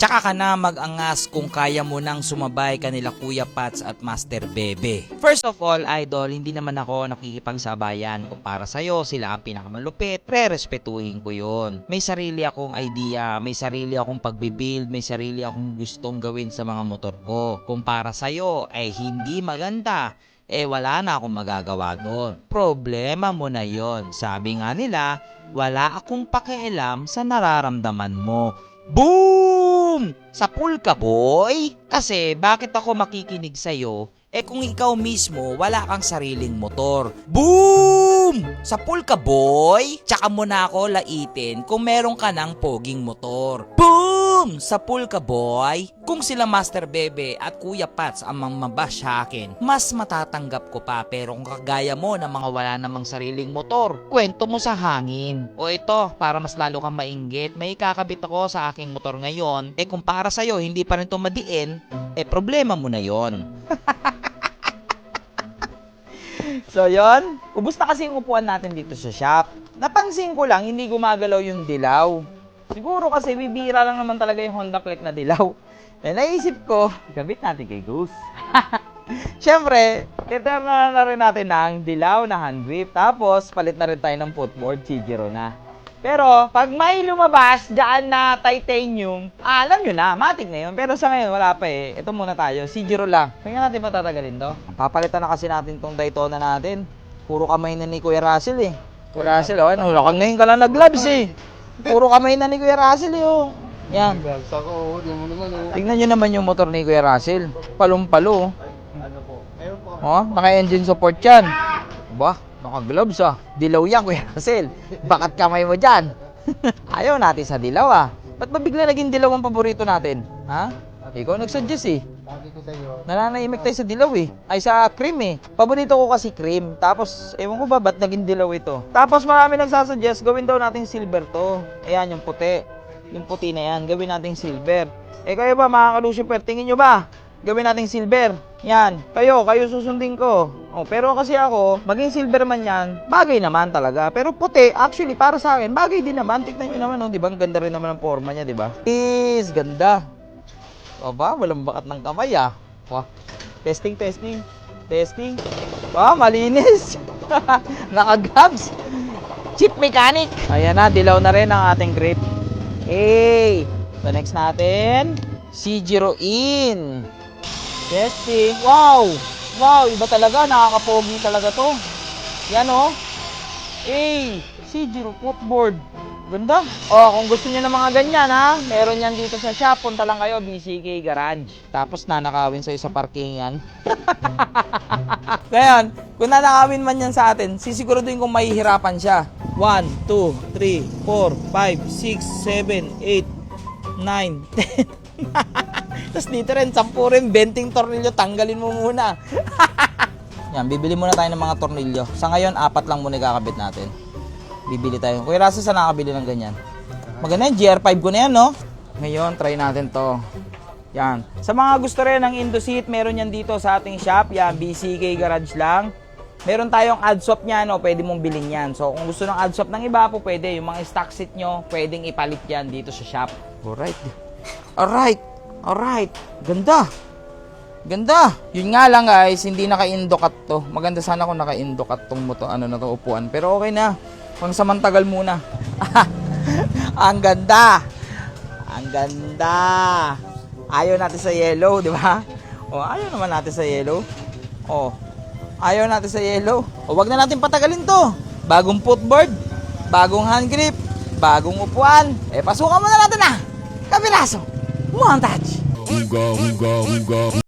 Tsaka ka na mag-angas kung kaya mo nang sumabay kanila Kuya Pats at Master Bebe. First of all, idol, hindi naman ako nakikipagsabayan. Kung para sa'yo, sila ang pinakamalupit, re-respetuhin ko yun. May sarili akong idea, may sarili akong pagbibuild, may sarili akong gustong gawin sa mga motor ko. Kung para sa'yo ay hindi maganda, wala na akong magagawa doon. Problema mo na yon. Sabi nga nila, wala akong pakialam sa nararamdaman mo. Boom! Sa pool ka, boy? Kasi bakit ako makikinig sa'yo kung ikaw mismo wala kang sariling motor? Boom! Sa pool ka, boy? Tsaka mo na ako laitin kung meron ka ng poging motor. Boom! Sa pool ka, boy? Kung sila Master Bebe at Kuya Pats ang mamabash sa akin, mas matatanggap ko pa. Pero kung kagaya mo na mga wala namang sariling motor, kwento mo sa hangin. O ito, para mas lalo kang mainggit, may kakabit ako sa aking motor ngayon. Kung para sa'yo, hindi pa rin ito madiin, problema mo na yon. So yon, ubos na kasi yung upuan natin dito sa shop. Napansin ko lang, hindi gumagalaw yung dilaw. Siguro kasi bibira lang naman talaga yung Honda Click na dilaw. Naisip ko, gabit natin kay Goose. Siyempre, titirna na rin natin ng dilaw na hand grip. Tapos, palit na rin tayo ng footboard, C0 na. Pero, pag may lumabas dyan na titanium, alam nyo na, matik na yun. Pero sa ngayon, wala pa eh. Ito muna tayo, C0 lang. Kaya natin matatagalin to. Papalitan na kasi natin tong Daytona natin. Puro kamay na ni Kuya Russell eh. Kuya Russell, ano, ngayon ka lang nag-gloves eh. Puro kamay na ni Kuya Russell eh. Oh. Yan. Tingnan nyo naman yung motor ni Kuya Russell. Palong-palo. Oh, naka-engine support yan. Ba, naka-gloves ah. Dilaw yan, Kuya Russell. Bakat kamay mo dyan. Ayaw natin sa dilaw ah. Ba't ba bigla naging dilaw ang paborito natin? Ha? Ikaw nagsuggest eh. Nananahimik tayo sa dilaw eh. Ay sa cream eh. Paborito ko kasi cream. Tapos, ewan ko ba ba't naging dilaw ito. Tapos marami nagsasuggest, gawin daw nating silver to. Ayan, yung puti. Yung puti na yan, gawin nating silver. Kayo ba mga ka-Lucifer, tingin nyo ba? Gawin nating silver. Yan, kayo susundin ko. Pero kasi ako, maging silver man yan, bagay naman talaga. Pero puti, actually, para sa akin, bagay din naman. Tignan nyo naman, di ba? Ganda rin naman ang forma niya, di ba? Ganda. Aba, walang bakat ng kamay ah. Wow. Testing. Wow, malinis. Naka-gloves. Cheap mechanic. Ayan na, dilaw na rin ang ating grip. So next natin, C0 in. Testing. Wow, iba talaga, nakakapogi talaga to. Yan oh. C0 footboard. Ganda. Kung gusto niyo ng mga ganyan ha, meron yan dito sa shop. Punta lang kayo, BCK Garage. Tapos nanakawin sa'yo sa parkingan. Ngayon, kung nanakawin man yan sa atin, sisiguraduhin kong mahihirapan siya. 1, 2, 3, 4, 5, 6, 7, 8, 9, 10. Tapos dito rin, 10 rin, 20 tornilyo, tanggalin mo muna. Yan, bibili muna tayo ng mga tornilyo. Sa ngayon, 4 lang muna kakabit natin. Bibili tayo. Kuya Russell, saan nakakabili ng ganyan? Maganda yan, GR5 ko na yan, no? Ngayon, try natin to. Yan. Sa mga gusto rin ng Indoseat, meron yan dito sa ating shop. Yan, BCK Garage lang. Meron tayong adswap niya, no? Pwede mong bilhin yan. So, kung gusto ng adswap ng iba po, pwede. Yung mga stock seat nyo, pwedeng ipalit yan dito sa shop. Alright. Ganda. Yun nga lang guys, hindi naka-indokat to. Maganda sana kung naka-indokat tong upuan. Pero okay na. Pang samantagal muna. Ang ganda. Ayaw natin sa yellow, di ba? Ayaw naman natin sa yellow. Ayaw natin sa yellow. Wag na natin patagalin to. Bagong footboard, bagong hand grip, bagong upuan. Pasukan muna natin na. Kapiraso. Montage. Huga.